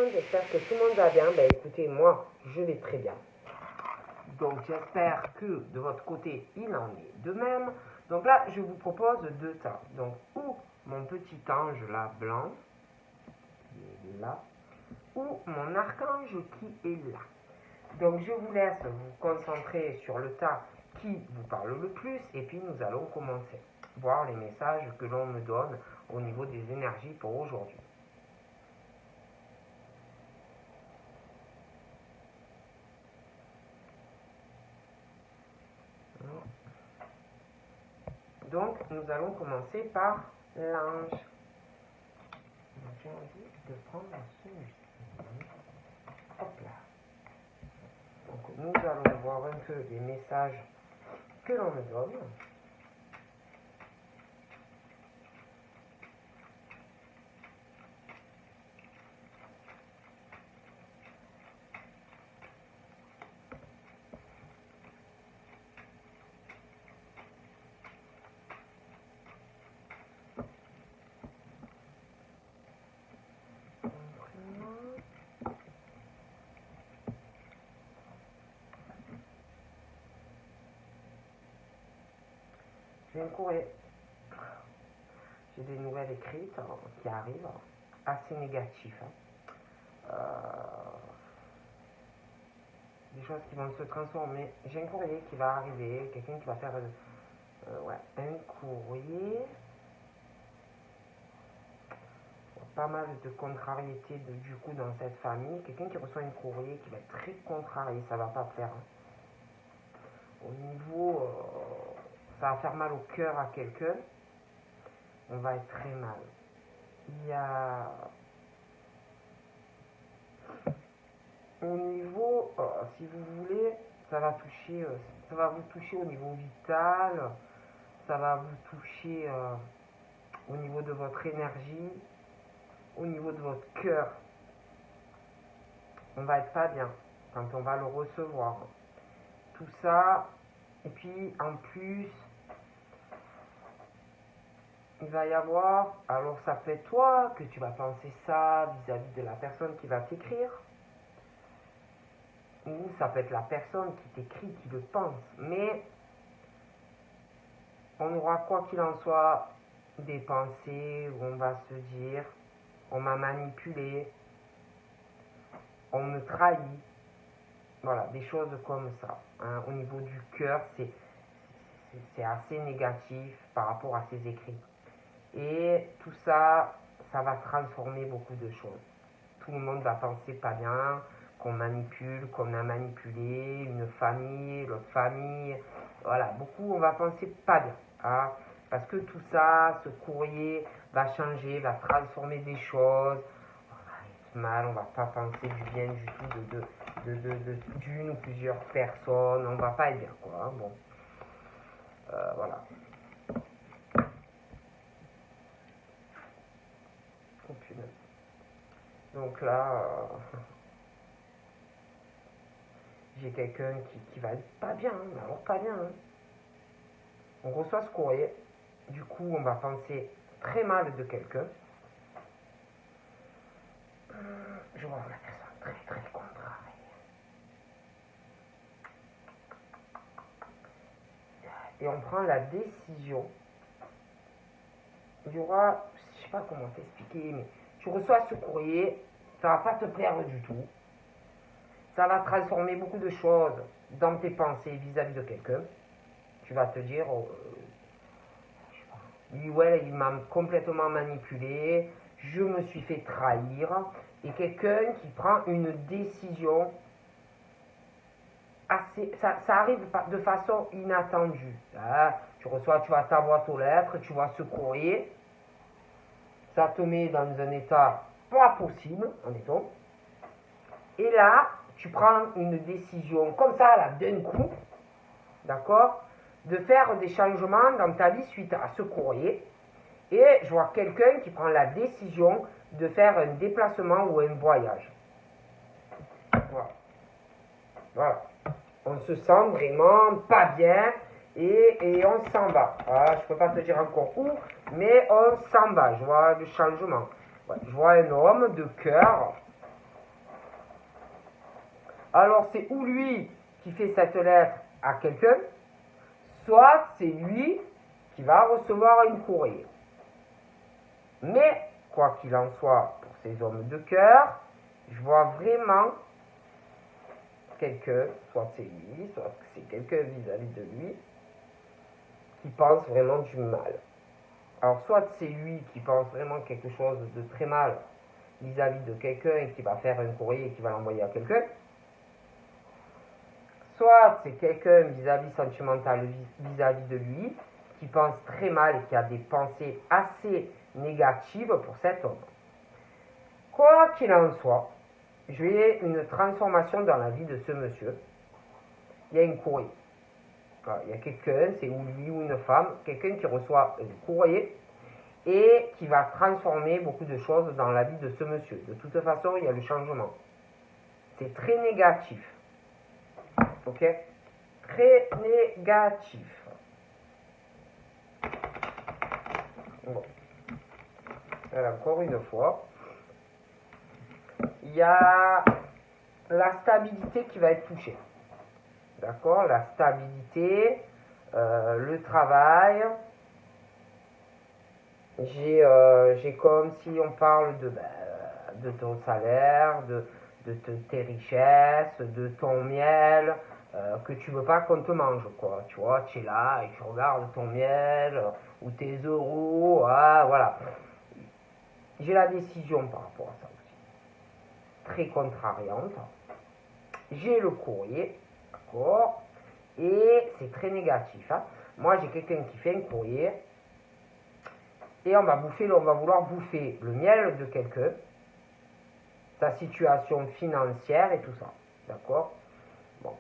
monde, j'espère que tout le monde va bien. Ben écoutez, moi, je vais très bien. Donc j'espère que de votre côté, il en est de même. Donc là, je vous propose deux tas. Donc, ou mon petit ange là, blanc, qui est là, ou mon archange qui est là. Donc je vous laisse vous concentrer sur le tas qui vous parle le plus, et puis nous allons commencer. Voir les messages que l'on me donne au niveau des énergies pour aujourd'hui. Donc, nous allons commencer par l'ange. J'ai envie de prendre celui-ci. Hop là. Donc, nous allons voir un peu les messages que l'on me donne. J'ai un courrier. J'ai des nouvelles écrites qui arrivent, assez négatives. Des choses qui vont se transformer. J'ai un courrier qui va arriver, quelqu'un qui va faire un courrier. Pas mal de contrariétés du coup dans cette famille. Quelqu'un qui reçoit un courrier qui va être très contrarié, ça va pas plaire. Au niveau, ça va faire mal au cœur à quelqu'un. On va être très mal. Il y a au niveau, si vous voulez, ça va vous toucher au niveau vital, ça va vous toucher au niveau de votre énergie, au niveau de votre cœur. On va être pas bien quand on va le recevoir. Tout ça, et puis en plus, il va y avoir, alors ça peut être toi que tu vas penser ça vis-à-vis de la personne qui va t'écrire, ou ça peut être la personne qui t'écrit qui le pense, mais on aura quoi qu'il en soit des pensées où on va se dire on m'a manipulé, on me trahit, voilà, des choses comme ça. Hein. Au niveau du cœur, c'est assez négatif par rapport à ces écrits. Et tout ça, ça va transformer beaucoup de choses. Tout le monde va penser pas bien, qu'on manipule, qu'on a manipulé, une famille, l'autre famille. Voilà, beaucoup, on va penser pas bien. Hein, parce que tout ça, ce courrier va changer, va transformer des choses. On va être mal, on va pas penser du bien du tout d'une ou plusieurs personnes. On va pas être bien, quoi. Hein, bon. Voilà. Oh, punaise. Donc là, j'ai quelqu'un qui va être pas bien, hein, alors pas bien. Hein. On reçoit ce courrier, du coup on va penser très mal de quelqu'un. Je vois la personne très très contrariée. Et on prend la décision. Il y aura, je sais pas comment t'expliquer, mais tu reçois ce courrier, ça va pas te plaire du tout. Ça va transformer beaucoup de choses dans tes pensées vis-à-vis de quelqu'un. Tu vas te dire, il m'a complètement manipulé, je me suis fait trahir, et quelqu'un qui prend une décision assez, ça arrive de façon inattendue. Hein, tu vois ta boîte aux lettres, tu vois ce courrier, ça te met dans un état pas possible, admettons, et là, tu prends une décision comme ça, là, d'un coup, d'accord, de faire des changements dans ta vie suite à ce courrier. Et je vois quelqu'un qui prend la décision de faire un déplacement ou un voyage. Voilà. Voilà. On se sent vraiment pas bien et on s'en va. Voilà, je ne peux pas te dire encore où, mais on s'en va. Je vois du changement. Ouais, je vois un homme de cœur Alors c'est ou lui qui fait cette lettre à quelqu'un, soit c'est lui qui va recevoir une courrier. Mais, quoi qu'il en soit, pour ces hommes de cœur, je vois vraiment quelqu'un, soit c'est lui, soit c'est quelqu'un vis-à-vis de lui, qui pense vraiment du mal. Alors, soit c'est lui qui pense vraiment quelque chose de très mal vis-à-vis de quelqu'un et qui va faire un courrier et qui va l'envoyer à quelqu'un, soit c'est quelqu'un vis-à-vis sentimental vis-à-vis de lui qui pense très mal et qui a des pensées assez négatives pour cet homme. Quoi qu'il en soit, j'ai une transformation dans la vie de ce monsieur. Il y a une courrier. Il y a quelqu'un, c'est ou lui ou une femme, quelqu'un qui reçoit un courrier et qui va transformer beaucoup de choses dans la vie de ce monsieur. De toute façon, il y a le changement. C'est très négatif. Ok? Très négatif. Bon. Alors, encore une fois, il y a la stabilité qui va être touchée. D'accord? La stabilité, le travail. J'ai comme si on parle de ton salaire, de tes richesses, de ton miel, que tu veux pas qu'on te mange, quoi. Tu vois, tu es là et tu regardes ton miel ou tes euros, voilà. J'ai la décision par rapport à ça aussi. Très contrariante. J'ai le courrier, d'accord, et c'est très négatif. Hein. Moi, j'ai quelqu'un qui fait un courrier et on va vouloir bouffer le miel de quelqu'un, sa situation financière et tout ça, d'accord. Bon,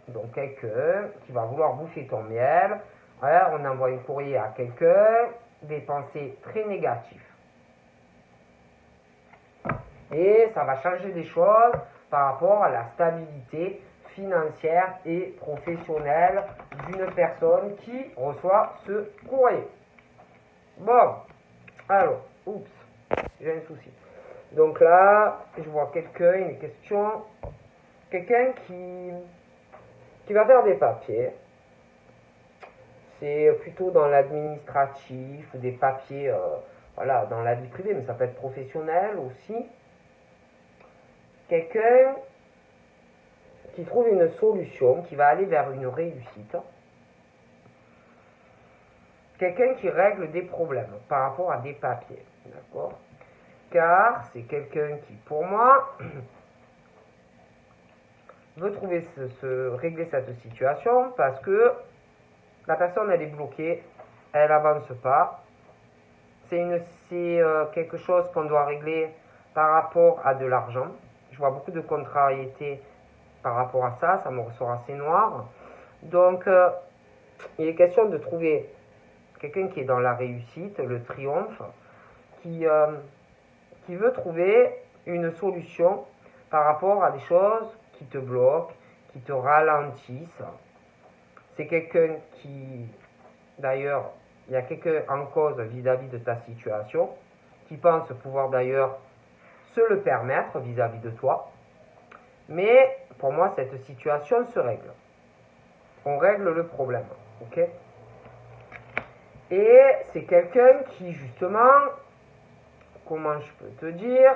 donc quelqu'un qui va vouloir bouffer ton miel, alors on envoie un courrier à quelqu'un, des pensées très négatives. Et ça va changer des choses par rapport à la stabilité financière et professionnelle d'une personne qui reçoit ce courrier. Bon, alors, oups, j'ai un souci. Donc là, je vois quelqu'un, une question, quelqu'un qui va faire des papiers. C'est plutôt dans l'administratif, des papiers, voilà, dans la vie privée, mais ça peut être professionnel aussi. Quelqu'un qui trouve une solution, qui va aller vers une réussite. Quelqu'un qui règle des problèmes par rapport à des papiers, d'accord? Car c'est quelqu'un qui, pour moi, veut trouver régler cette situation parce que la personne, elle est bloquée, elle avance pas. C'est quelque chose qu'on doit régler par rapport à de l'argent. Je vois beaucoup de contrariétés par rapport à ça, ça me ressort assez noir. Donc, il est question de trouver quelqu'un qui est dans la réussite, le triomphe, qui veut trouver une solution par rapport à des choses qui te bloquent, qui te ralentissent. C'est quelqu'un qui, d'ailleurs, il y a quelqu'un en cause vis-à-vis de ta situation, qui pense pouvoir d'ailleurs se le permettre vis-à-vis de toi. Mais pour moi, cette situation se règle. On règle le problème. Ok? Et c'est quelqu'un qui, justement, comment je peux te dire,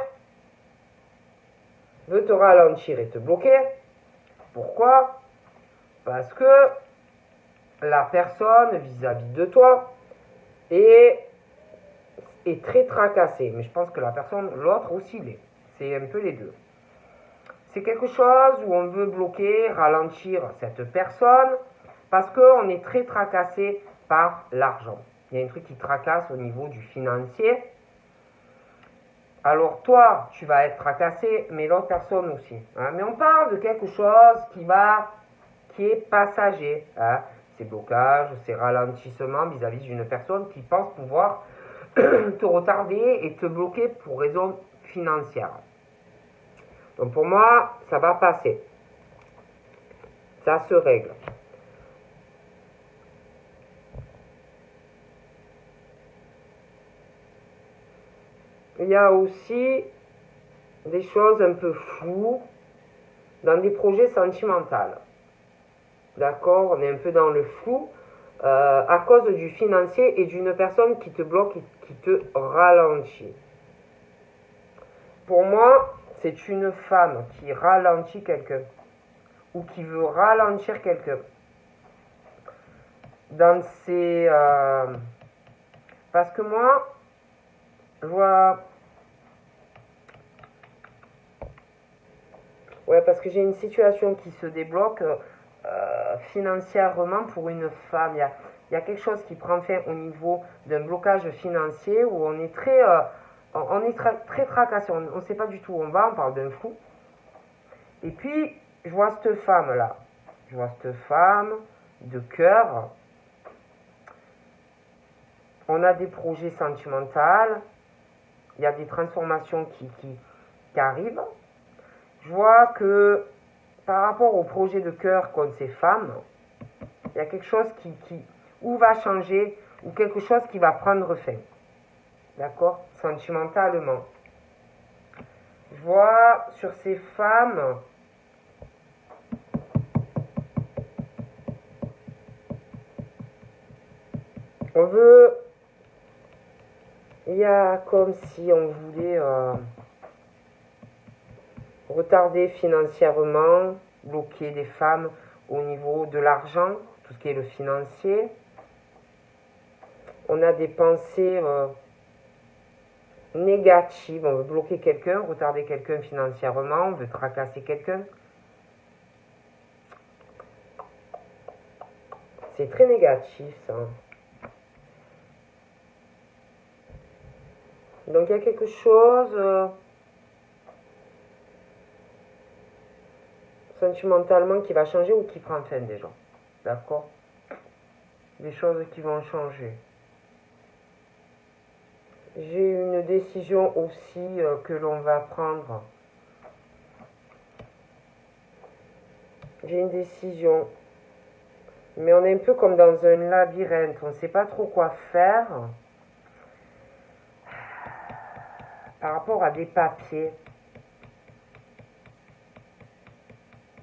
veut te ralentir et te bloquer. Pourquoi? Parce que la personne vis-à-vis de toi est très tracassée. Mais je pense que la personne, l'autre aussi l'est. C'est un peu les deux. C'est quelque chose où on veut bloquer, ralentir cette personne parce qu'on est très tracassé par l'argent. Il y a un truc qui tracasse au niveau du financier. Alors toi, tu vas être tracassé, mais l'autre personne aussi. Hein. Mais on parle de quelque chose qui est passager. Hein. Ces blocages, ces ralentissements vis-à-vis d'une personne qui pense pouvoir te retarder et te bloquer pour raison financière. Donc pour moi, ça va passer. Ça se règle. Il y a aussi des choses un peu floues dans des projets sentimentaux. D'accord? On est un peu dans le flou à cause du financier et d'une personne qui te bloque et qui te ralentit. Pour moi, c'est une femme qui ralentit quelqu'un ou qui veut ralentir quelqu'un. Dans ces... parce que moi, je vois... Ouais, parce que j'ai une situation qui se débloque financièrement pour une femme. Il y a quelque chose qui prend fin au niveau d'un blocage financier où on est très tracassé. On ne sait pas du tout où on va, on parle d'un flou. Et puis, je vois cette femme-là. Je vois cette femme de cœur. On a des projets sentimentaux. Il y a des transformations qui arrivent. Je vois que par rapport au projet de cœur qu'ont ces femmes, il y a quelque chose ou va changer, ou quelque chose qui va prendre fin. D'accord? Sentimentalement. Je vois sur ces femmes on veut... Il y a comme si on voulait retarder financièrement, bloquer des femmes au niveau de l'argent, tout ce qui est le financier. On a des pensées négatives, on veut bloquer quelqu'un, retarder quelqu'un financièrement, on veut tracasser quelqu'un. C'est très négatif ça. Donc il y a quelque chose sentimentalement qui va changer ou qui prend fin déjà. D'accord? Des choses qui vont changer. J'ai une décision aussi que l'on va prendre. J'ai une décision. Mais on est un peu comme dans un labyrinthe. On ne sait pas trop quoi faire par rapport à des papiers.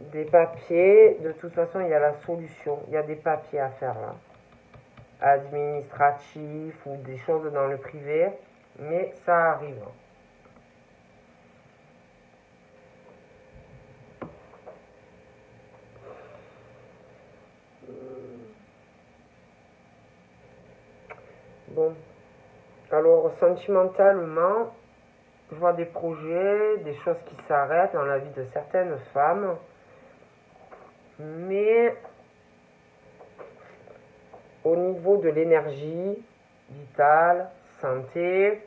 Des papiers, de toute façon, il y a la solution. Il y a des papiers à faire là. Administratifs ou des choses dans le privé. Mais ça arrive. Bon. Alors, sentimentalement, je vois des projets, des choses qui s'arrêtent dans la vie de certaines femmes. Mais au niveau de l'énergie vitale, santé,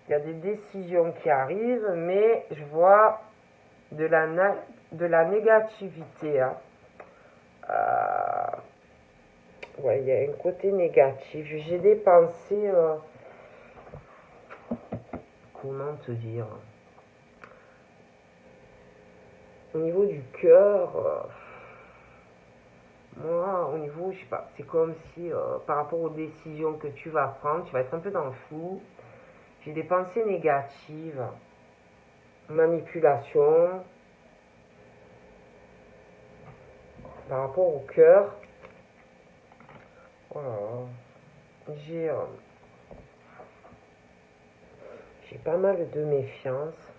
il y a des décisions qui arrivent, mais je vois de la négativité. Hein. Ouais, il y a un côté négatif. J'ai des pensées... comment te dire? Au niveau du cœur... moi, au niveau, je sais pas, c'est comme si par rapport aux décisions que tu vas prendre, tu vas être un peu dans le flou. J'ai des pensées négatives, manipulation, par rapport au cœur. Oh là là. J'ai pas mal de méfiance.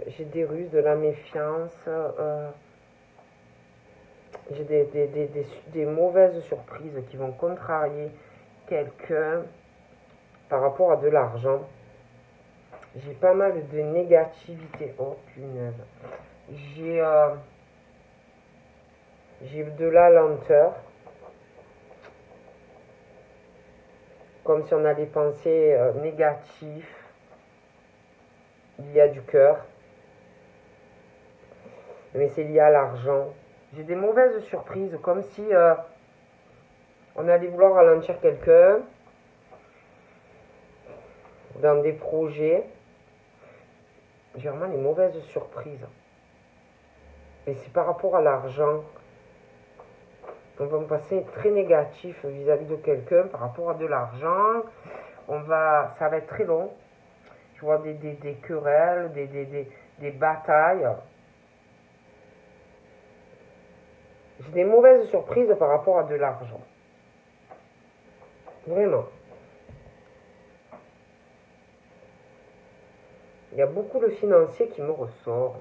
J'ai des ruses, de la méfiance. J'ai des mauvaises surprises qui vont contrarier quelqu'un par rapport à de l'argent. J'ai pas mal de négativité. Oh punaise. J'ai de la lenteur. Comme si on a des pensées négatives. Il y a du cœur. Mais c'est lié à l'argent. J'ai des mauvaises surprises, comme si on allait vouloir ralentir quelqu'un dans des projets. J'ai vraiment des mauvaises surprises. Mais c'est par rapport à l'argent. on va me passer très négatif vis-à-vis de quelqu'un par rapport à de l'argent. Ça va être très long. Je vois des querelles, des batailles. J'ai des mauvaises surprises par rapport à de l'argent. Vraiment. Il y a beaucoup de financiers qui me ressort.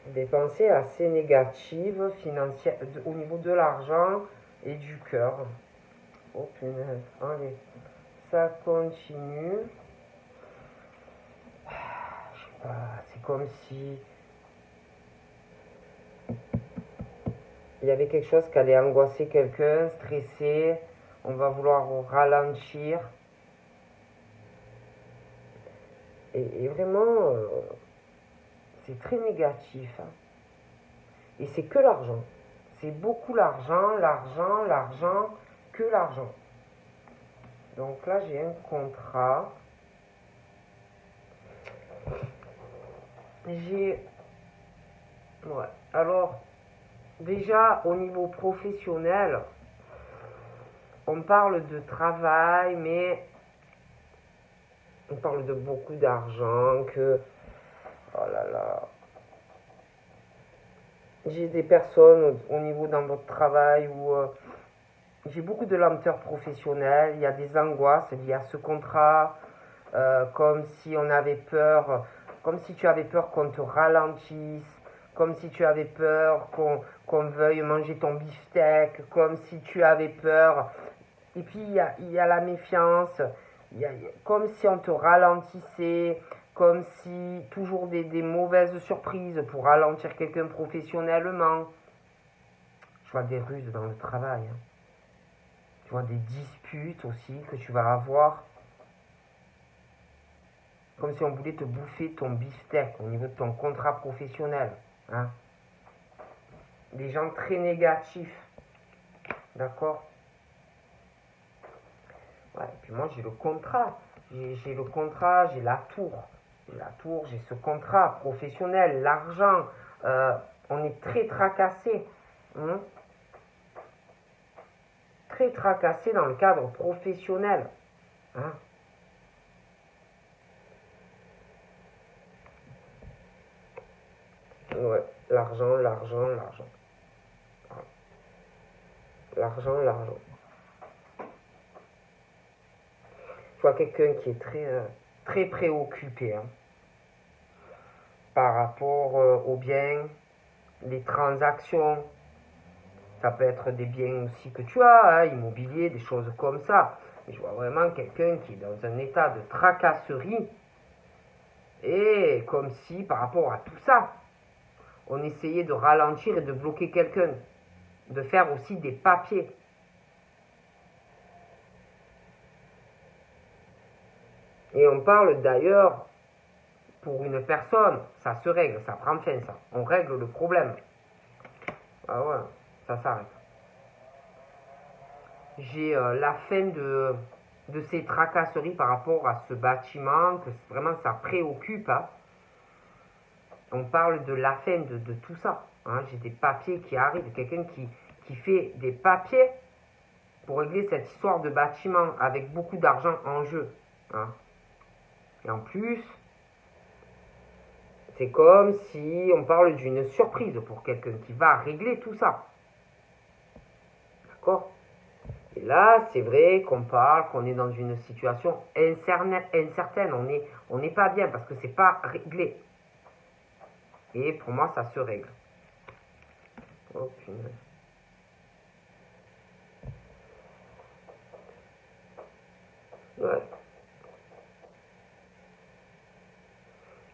Des pensées assez négatives financières au niveau de l'argent et du cœur. Oh punaise, allez, ça continue. Je sais pas, c'est comme si il y avait quelque chose qui allait angoisser quelqu'un, stresser. On va vouloir ralentir. Et vraiment, c'est très négatif. Hein. Et c'est que l'argent. C'est beaucoup l'argent, l'argent, l'argent, que l'argent. Donc là, j'ai un contrat. Ouais. Alors, déjà, au niveau professionnel, on parle de travail, mais on parle de beaucoup d'argent, oh là là. J'ai des personnes au niveau dans votre travail où j'ai beaucoup de lenteur professionnelle, il y a des angoisses liées à ce contrat, comme si on avait peur, comme si tu avais peur qu'on te ralentisse, comme si tu avais peur qu'on veuille manger ton beefsteak, comme si tu avais peur. Et puis il y a la méfiance, comme si on te ralentissait, comme si toujours des mauvaises surprises pour ralentir quelqu'un professionnellement. Je vois des ruses dans le travail. Hein. Tu vois des disputes aussi que tu vas avoir. Comme si on voulait te bouffer ton beefsteak au niveau de ton contrat professionnel. Hein. Des gens très négatifs. D'accord. Ouais, et puis moi j'ai le contrat. J'ai le contrat, j'ai la tour. J'ai la tour, j'ai ce contrat professionnel, l'argent. On est très tracassé. Hein. Très tracassé dans le cadre professionnel. Hein. Ouais, l'argent, l'argent, l'argent. L'argent, l'argent. Je vois quelqu'un qui est très préoccupé hein, par rapport aux biens, les transactions. Ça peut être des biens aussi que tu as, hein, immobilier, des choses comme ça. Mais je vois vraiment quelqu'un qui est dans un état de tracasserie. Et comme si, par rapport à tout ça, on essayait de ralentir et de bloquer quelqu'un. De faire aussi des papiers. Et on parle d'ailleurs, pour une personne, ça se règle, ça prend fin ça. On règle le problème. Ah ouais, ça s'arrête. J'ai la fin de ces tracasseries par rapport à ce bâtiment, que vraiment ça préoccupe. Hein. On parle de la fin de tout ça. Hein. J'ai des papiers qui arrivent, quelqu'un qui fait des papiers pour régler cette histoire de bâtiment avec beaucoup d'argent en jeu. Hein. Et en plus, c'est comme si on parle d'une surprise pour quelqu'un qui va régler tout ça. D'accord? Et là, c'est vrai qu'on parle, qu'on est dans une situation incertaine. On n'est pas bien parce que c'est pas réglé. Et pour moi, ça se règle. Oh punaise. Ouais.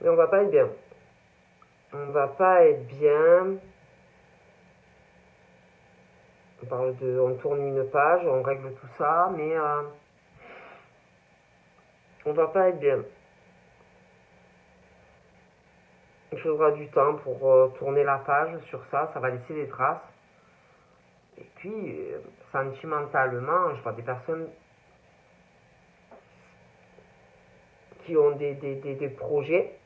Mais on va pas être bien. On va pas être bien. On tourne une page, on règle tout ça, mais on va pas être bien. Il faudra du temps pour tourner la page sur ça, ça va laisser des traces. Et puis, sentimentalement, je vois des personnes qui ont des projets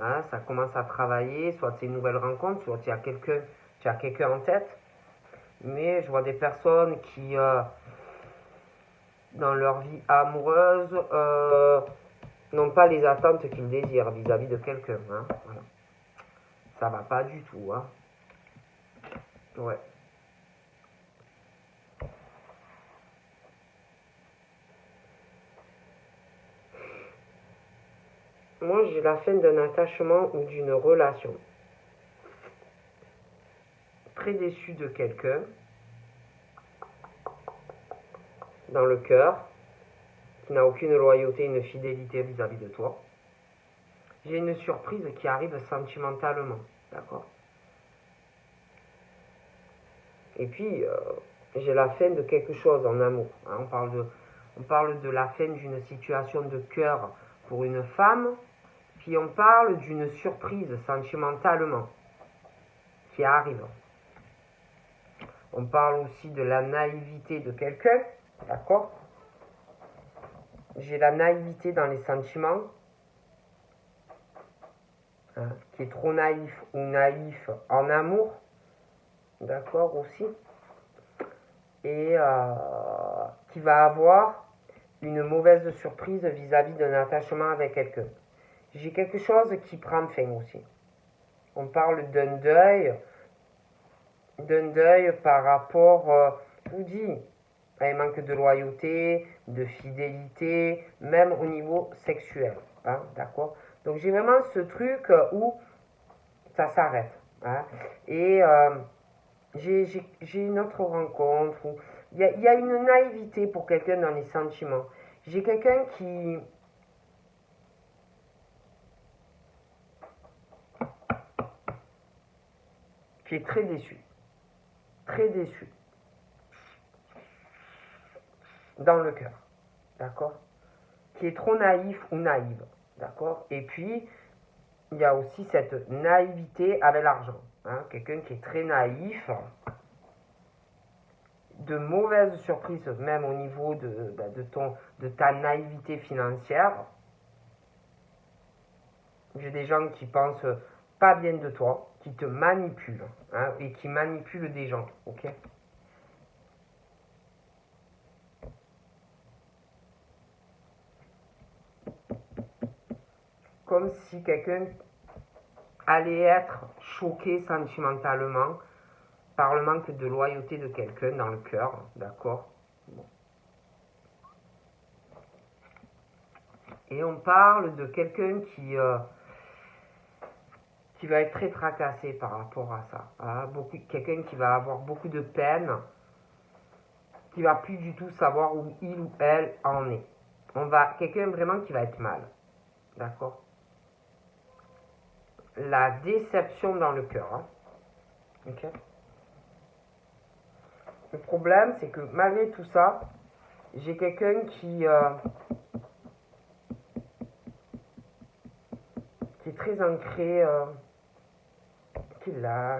Hein, ça commence à travailler, soit c'est une nouvelle rencontre, soit tu as quelqu'un en tête. Mais je vois des personnes qui, dans leur vie amoureuse, n'ont pas les attentes qu'ils désirent vis-à-vis de quelqu'un. Hein, voilà. Ça va pas du tout. Hein. Ouais. Moi, j'ai la fin d'un attachement ou d'une relation. Très déçu de quelqu'un, dans le cœur, qui n'a aucune loyauté, une fidélité vis-à-vis de toi. J'ai une surprise qui arrive sentimentalement, d'accord? Et puis, j'ai la fin de quelque chose en amour. Hein, on parle de la fin d'une situation de cœur pour une femme, puis on parle d'une surprise sentimentalement qui arrive. On parle aussi de la naïveté de quelqu'un, d'accord? J'ai la naïveté dans les sentiments, hein, qui est trop naïf ou naïf en amour, d'accord aussi, et qui va avoir une mauvaise surprise vis-à-vis d'un attachement avec quelqu'un. J'ai quelque chose qui prend fin aussi. On parle d'un deuil par rapport, je vous dis, à un manque de loyauté, de fidélité, même au niveau sexuel, hein, d'accord? Donc j'ai vraiment ce truc où ça s'arrête, hein, et j'ai une autre rencontre où il y a une naïveté pour quelqu'un dans les sentiments. J'ai quelqu'un qui est très déçu, dans le cœur, d'accord? Qui est trop naïf ou naïve, d'accord? Et puis, il y a aussi cette naïveté avec l'argent, hein? Quelqu'un qui est très naïf, de mauvaises surprises, même au niveau de ta naïveté financière. J'ai des gens qui pensent pas bien de toi, qui te manipulent, hein, et qui manipulent des gens, ok? Comme si quelqu'un allait être choqué sentimentalement par le manque de loyauté de quelqu'un dans le cœur, d'accord? Bon. Et on parle de quelqu'un qui va être très tracassé par rapport à ça. Hein? Quelqu'un qui va avoir beaucoup de peine, qui va plus du tout savoir où il ou elle en est. Quelqu'un vraiment qui va être mal, d'accord? La déception dans le cœur, hein? Ok. Le problème, c'est que malgré tout ça, j'ai quelqu'un qui est très ancré, qui est là,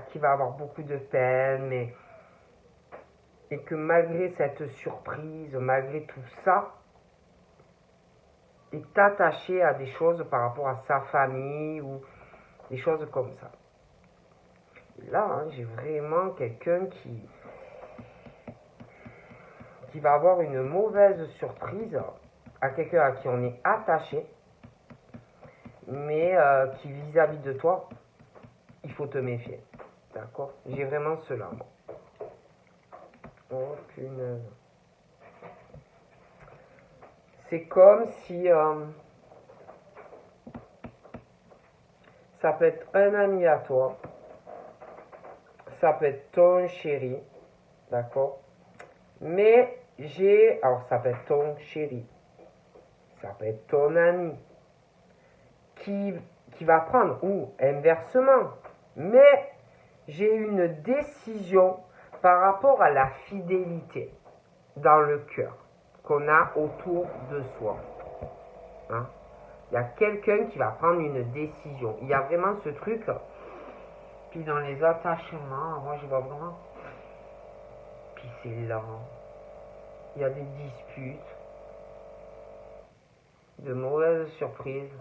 qui va avoir beaucoup de peine, et que malgré cette surprise, malgré tout ça, est attaché à des choses par rapport à sa famille ou des choses comme ça. Et là, hein, j'ai vraiment quelqu'un qui va avoir une mauvaise surprise à quelqu'un à qui on est attaché, mais qui vis-à-vis de toi, il faut te méfier. D'accord? J'ai vraiment cela, moi. Oh, punaise. C'est comme si ça peut être un ami à toi, ça peut être ton chéri, d'accord? Mais alors ça peut être ton chéri, ça peut être ton ami, qui, qui va prendre, ou inversement, mais j'ai une décision par rapport à la fidélité dans le cœur qu'on a autour de soi. Hein? Il y a quelqu'un qui va prendre une décision. Il y a vraiment ce truc. Puis dans les attachements, moi je vois vraiment. Puis c'est lent. Il y a des disputes, de mauvaises surprises.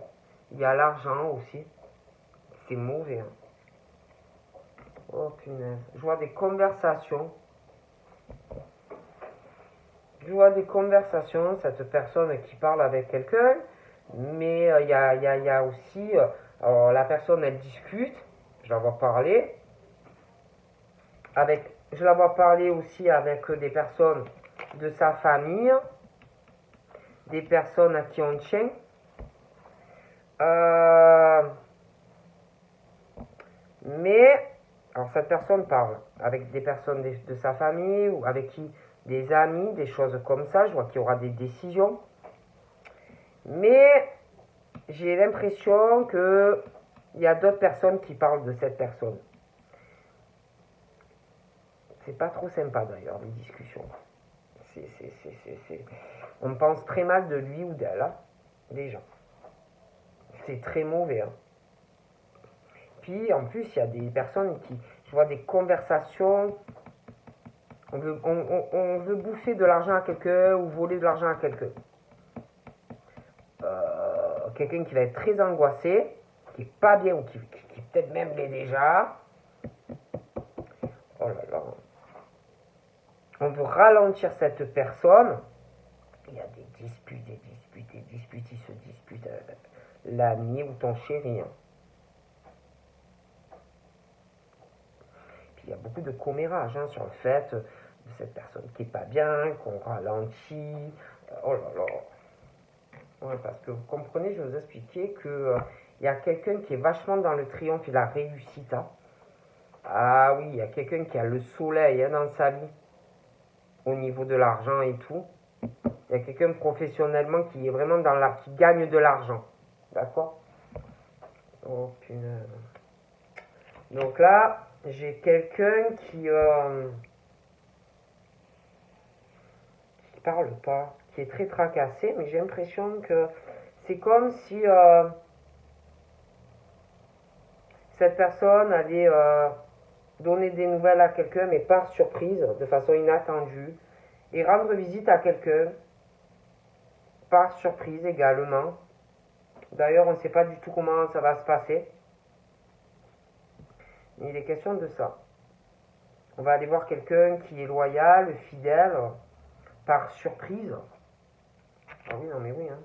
Il y a l'argent aussi. C'est mauvais. Hein. Oh punaise. Je vois des conversations. Je vois des conversations, cette personne qui parle avec quelqu'un, mais il y a aussi, alors la personne elle discute, je la vois parler, je la vois parler aussi avec des personnes de sa famille, des personnes à qui on tient. Mais, alors cette personne parle avec des personnes de sa famille ou avec qui des amis, des choses comme ça. Je vois qu'il y aura des décisions. Mais j'ai l'impression qu'il y a d'autres personnes qui parlent de cette personne. C'est pas trop sympa d'ailleurs, les discussions. On pense très mal de lui ou d'elle, hein, des gens. C'est très mauvais. Hein. Puis en plus, il y a des personnes qui, je vois des conversations, on veut bouffer de l'argent à quelqu'un ou voler de l'argent à quelqu'un. Quelqu'un qui va être très angoissé, qui est pas bien ou qui peut-être même l'est déjà. Oh là là. On veut ralentir cette personne. Il y a des disputes, ils se disputent avec l'ami ou ton chéri. Hein. Puis il y a beaucoup de commérage hein, sur le fait de cette personne qui est pas bien, qu'on ralentit. Oh là là. Ouais, parce que vous comprenez, je vais vous expliquer que il y a quelqu'un qui est vachement dans le triomphe et la réussite. Hein. Ah oui, il y a quelqu'un qui a le soleil hein, dans sa vie, au niveau de l'argent et tout. Il y a quelqu'un professionnellement qui est vraiment dans qui gagne de l'argent. D'accord? Oh punaise. Donc là, j'ai quelqu'un qui parle pas, qui est très tracassé, mais j'ai l'impression que c'est comme si cette personne allait donner des nouvelles à quelqu'un, mais par surprise, de façon inattendue, et rendre visite à quelqu'un, par surprise également. D'ailleurs, on ne sait pas du tout comment ça va se passer. Mais il est question de ça. On va aller voir quelqu'un qui est loyal, fidèle, par surprise. Ah oui, non mais oui. Hein.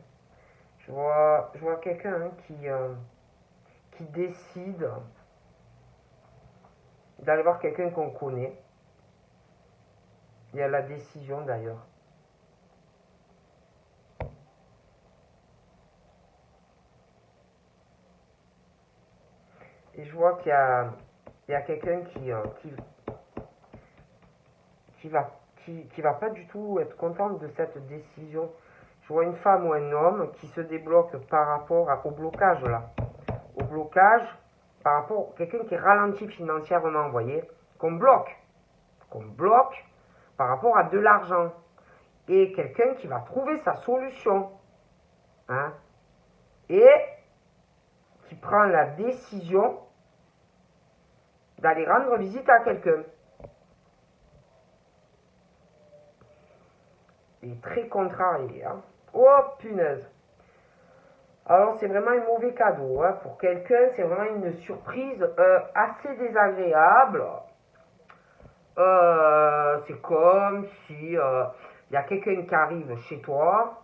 Je vois quelqu'un hein, qui décide d'aller voir quelqu'un qu'on connaît. Il y a la décision d'ailleurs. Et je vois qu'il y a quelqu'un qui va pas du tout être contente de cette décision. Je vois une femme ou un homme qui se débloque par rapport au blocage là. Au blocage par rapport à quelqu'un qui est ralenti financièrement, vous voyez, qu'on bloque par rapport à de l'argent. Et quelqu'un qui va trouver sa solution. Hein, et qui prend la décision d'aller rendre visite à quelqu'un. Il est très contrarié. Hein. Oh punaise. Alors c'est vraiment un mauvais cadeau. Hein. Pour quelqu'un, c'est vraiment une surprise assez désagréable. C'est comme si y a quelqu'un qui arrive chez toi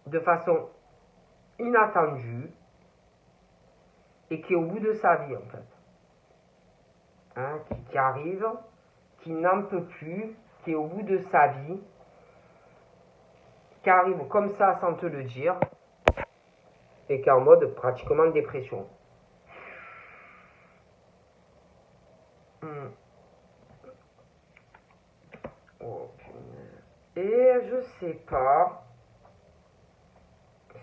de façon inattendue et qui est au bout de sa vie en fait. Hein, qui arrive, qui n'en peut plus, qui est au bout de sa vie, qui arrive comme ça sans te le dire, et qui est en mode pratiquement dépression. Oh, et je sais pas,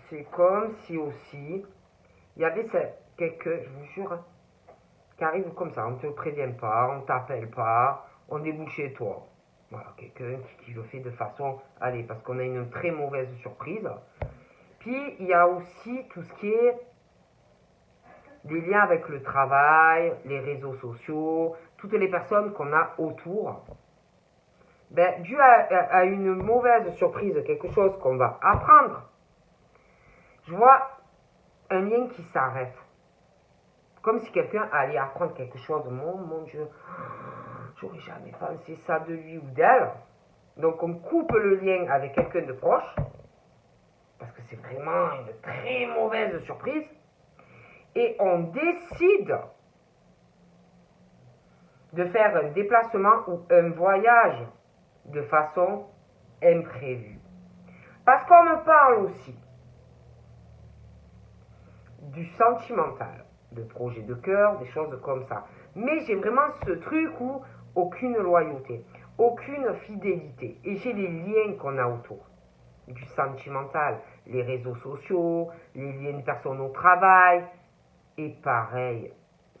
c'est comme si aussi, il y avait quelqu'un, je vous jure, qui arrive comme ça, on ne te prévient pas, on t'appelle pas, on débouche chez toi. Voilà, quelqu'un qui le fait de façon, allez, parce qu'on a une très mauvaise surprise. Puis, il y a aussi tout ce qui est des liens avec le travail, les réseaux sociaux, toutes les personnes qu'on a autour. Ben, dû à une mauvaise surprise, quelque chose qu'on va apprendre, je vois un lien qui s'arrête. Comme si quelqu'un allait apprendre quelque chose. Mon Dieu, j'aurais jamais pensé ça de lui ou d'elle. Donc on coupe le lien avec quelqu'un de proche, parce que c'est vraiment une très mauvaise surprise, et on décide de faire un déplacement ou un voyage de façon imprévue. Parce qu'on me parle aussi du sentimental, de projet de cœur, des choses comme ça. Mais j'ai vraiment ce truc où aucune loyauté, aucune fidélité. Et j'ai les liens qu'on a autour du sentimental, les réseaux sociaux, les liens de personnes au travail. Et pareil,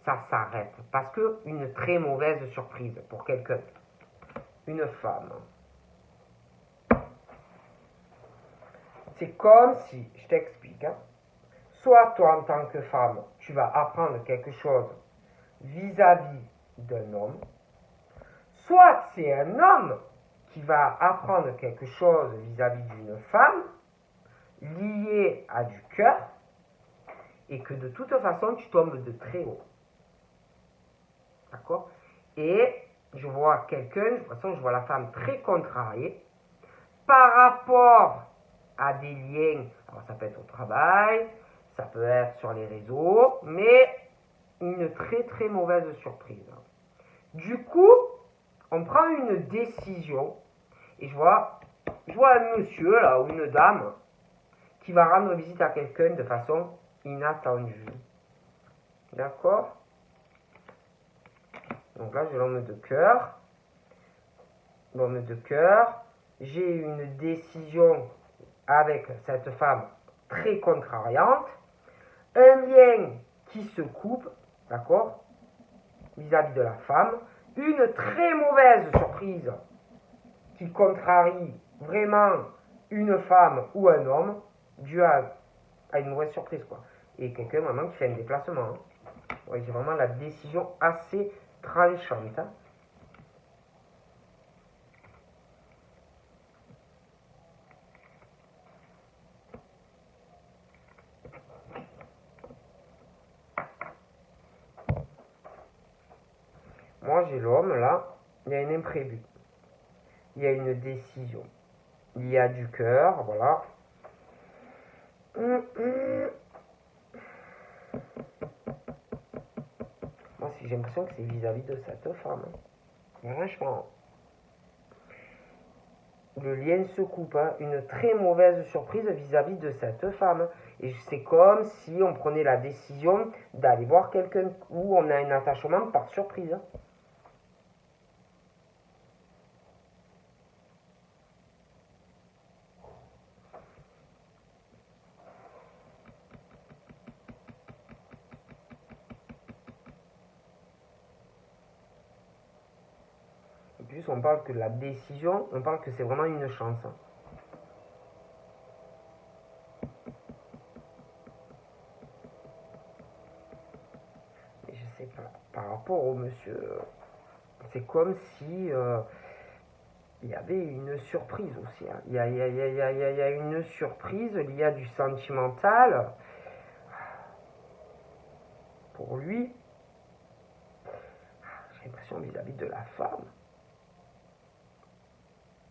ça s'arrête. Parce que une très mauvaise surprise pour quelqu'un. Une femme. C'est comme si, je t'explique, hein, soit toi en tant que femme, tu vas apprendre quelque chose vis-à-vis d'un homme, soit c'est un homme qui va apprendre quelque chose vis-à-vis d'une femme, lié à du cœur, et que de toute façon tu tombes de très haut. D'accord? Et je vois quelqu'un, de toute façon je vois la femme très contrariée par rapport à des liens. Alors ça peut être au travail, ça peut être sur les réseaux, mais une très très mauvaise surprise. Du coup, on prend une décision et je vois un monsieur là ou une dame qui va rendre visite à quelqu'un de façon inattendue. D'accord? Donc là, j'ai l'homme de cœur. L'homme de cœur. J'ai une décision avec cette femme très contrariante. Un lien qui se coupe, d'accord? Vis-à-vis de la femme. Une très mauvaise surprise qui contrarie vraiment une femme ou un homme dû à une mauvaise surprise, quoi. Et quelqu'un maintenant qui fait un déplacement. Hein. Ouais, j'ai vraiment la décision assez tranchante. Hein. Moi, j'ai l'homme, là, il y a une imprévu. Il y a une décision. Il y a du cœur, voilà. Moi, j'ai l'impression que c'est vis-à-vis de cette femme. Hein. Franchement. Le lien se coupe. Hein. Une très mauvaise surprise vis-à-vis de cette femme. Et c'est comme si on prenait la décision d'aller voir quelqu'un où on a un attachement par surprise. Hein. En plus, on parle que la décision, on parle que c'est vraiment une chance. Et je sais pas, par rapport au monsieur, c'est comme si il y avait une surprise aussi. Hein. Il y a une surprise, il y a du sentimental. Pour lui, j'ai l'impression vis-à-vis de la femme.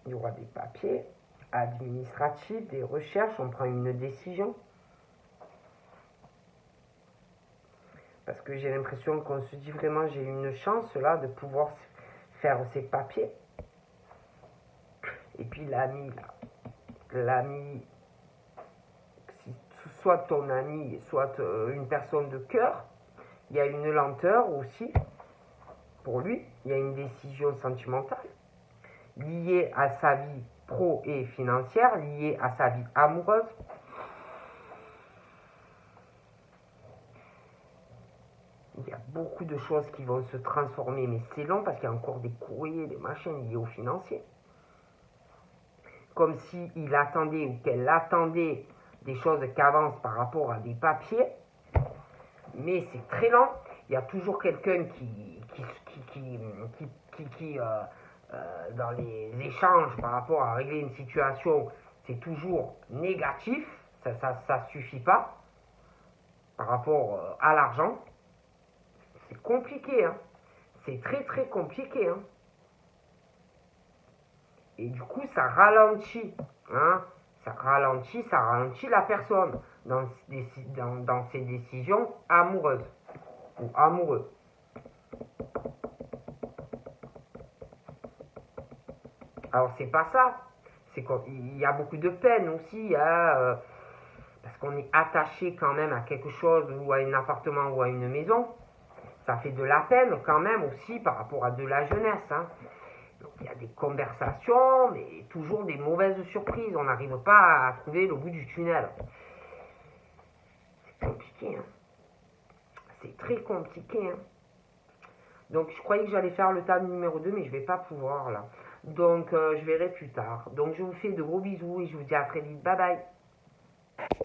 Il y aura des papiers administratifs, des recherches, on prend une décision. Parce que j'ai l'impression qu'on se dit vraiment, j'ai une chance là de pouvoir faire ces papiers. Et puis l'ami là, l'ami, soit ton ami, soit une personne de cœur, il y a une lenteur aussi. Pour lui, il y a une décision sentimentale liée à sa vie pro et financière, liée à sa vie amoureuse. Il y a beaucoup de choses qui vont se transformer, mais c'est long parce qu'il y a encore des courriers, des machins liés aux financiers. Comme s'il attendait ou qu'elle attendait des choses qui avancent par rapport à des papiers, mais c'est très lent. Il y a toujours quelqu'un qui dans les échanges par rapport à régler une situation, c'est toujours négatif, ça suffit pas. par rapport à l'argent, c'est compliqué, hein. C'est très très compliqué, hein. Et du coup, ça ralentit, hein. Ça ralentit la personne dans ses décisions amoureuses ou amoureux. Alors, c'est pas ça. C'est qu'il y a beaucoup de peine aussi, hein, parce qu'on est attaché quand même à quelque chose, ou à un appartement ou à une maison. Ça fait de la peine quand même aussi par rapport à de la jeunesse, hein. Donc, il y a des conversations, mais toujours des mauvaises surprises. On n'arrive pas à trouver le bout du tunnel. C'est compliqué, hein. C'est très compliqué, hein. Donc, je croyais que j'allais faire le tas numéro 2, mais je ne vais pas pouvoir, là. Donc, je verrai plus tard. Donc, je vous fais de gros bisous et je vous dis à très vite. Bye bye.